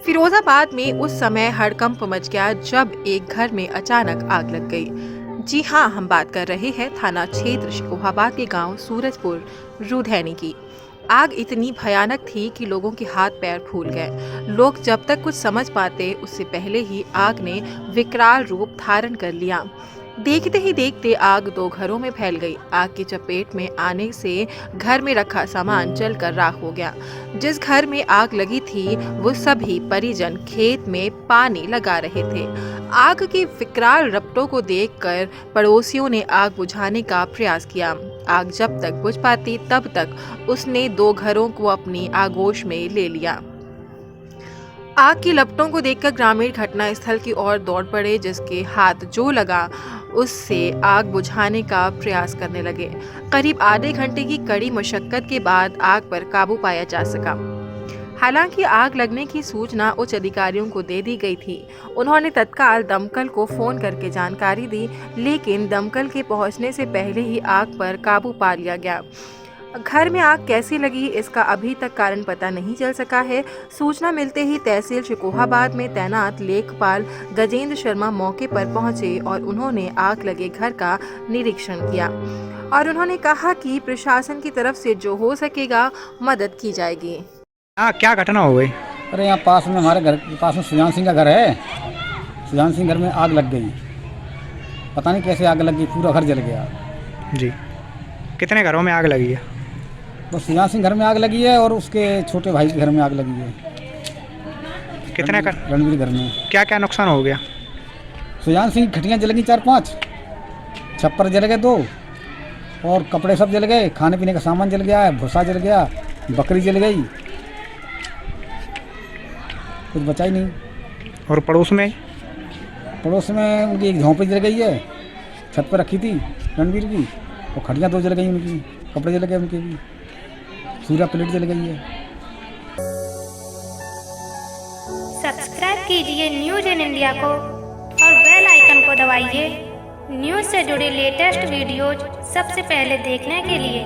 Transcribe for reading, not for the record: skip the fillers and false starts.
फिरोजाबाद में उस समय हड़कंप मच गया जब एक घर में अचानक आग लग गई। जी हाँ, हम बात कर रहे हैं थाना क्षेत्र शिकोहाबाद के गांव सूरजपुर रूधैनी की। आग इतनी भयानक थी कि लोगों के हाथ पैर फूल गए। लोग जब तक कुछ समझ पाते उससे पहले ही आग ने विकराल रूप धारण कर लिया। देखते ही देखते आग 2 घरों में फैल गई। आग की चपेट में आने से घर में रखा सामान जलकर राख हो गया। जिस घर में आग लगी थी वो सभी परिजन खेत में पानी लगा रहे थे। आग की विकराल रपटों को देखकर पड़ोसियों ने आग बुझाने का प्रयास किया। आग जब तक बुझ पाती तब तक उसने 2 घरों को अपनी आगोश में ले लिया। आग की लपटों को देखकर ग्रामीण घटनास्थल की ओर दौड़ पड़े। जिसके हाथ जो लगा उससे आग बुझाने का प्रयास करने लगे। करीब आधे घंटे की कड़ी मशक्कत के बाद आग पर काबू पाया जा सका। हालांकि आग लगने की सूचना उच्च अधिकारियों को दे दी गई थी। उन्होंने तत्काल दमकल को फोन करके जानकारी दी, लेकिन दमकल के पहुंचने से पहले ही आग पर काबू पा लिया गया। घर में आग कैसे लगी इसका अभी तक कारण पता नहीं चल सका है। सूचना मिलते ही तहसील शिकोहाबाद में तैनात लेखपाल गजेंद्र शर्मा मौके पर पहुंचे और उन्होंने आग लगे घर का निरीक्षण किया और उन्होंने कहा कि प्रशासन की तरफ से जो हो सकेगा मदद की जाएगी। हाँ, क्या घटना हो गई? अरे यहाँ पास में हमारे घर के पास में सुजान सिंह का घर है। सुजान सिंह घर में आग लग गई। पता नहीं कैसे आग लग गई, पूरा घर जल गया। जी, कितने घरों में आग लगी है? बस सुजान सिंह घर में आग लगी है और उसके छोटे भाई के घर में आग लगी है। कितने का रणवीर घर में। क्या क्या नुकसान हो गया? सुजान सिंह की खटियाँ जल गई 4-5, छप्पर जल गए 2 और कपड़े सब जल गए। खाने पीने का सामान जल गया है, भूसा जल गया, बकरी जल गई, कुछ बचा ही नहीं। और पड़ोस में? पड़ोस में उनकी एक झोंपड़ी जल गई है, छत पर रखी थी रणवीर की, और खटियाँ 2 जल गई उनकी, कपड़े जल गए उनके भी, सूर्या प्लेट जल गई है। सब्सक्राइब कीजिए न्यूज़ इन इंडिया को और बेल आइकन को दबाइए न्यूज़ से जुड़े लेटेस्ट वीडियोज सबसे पहले देखने के लिए।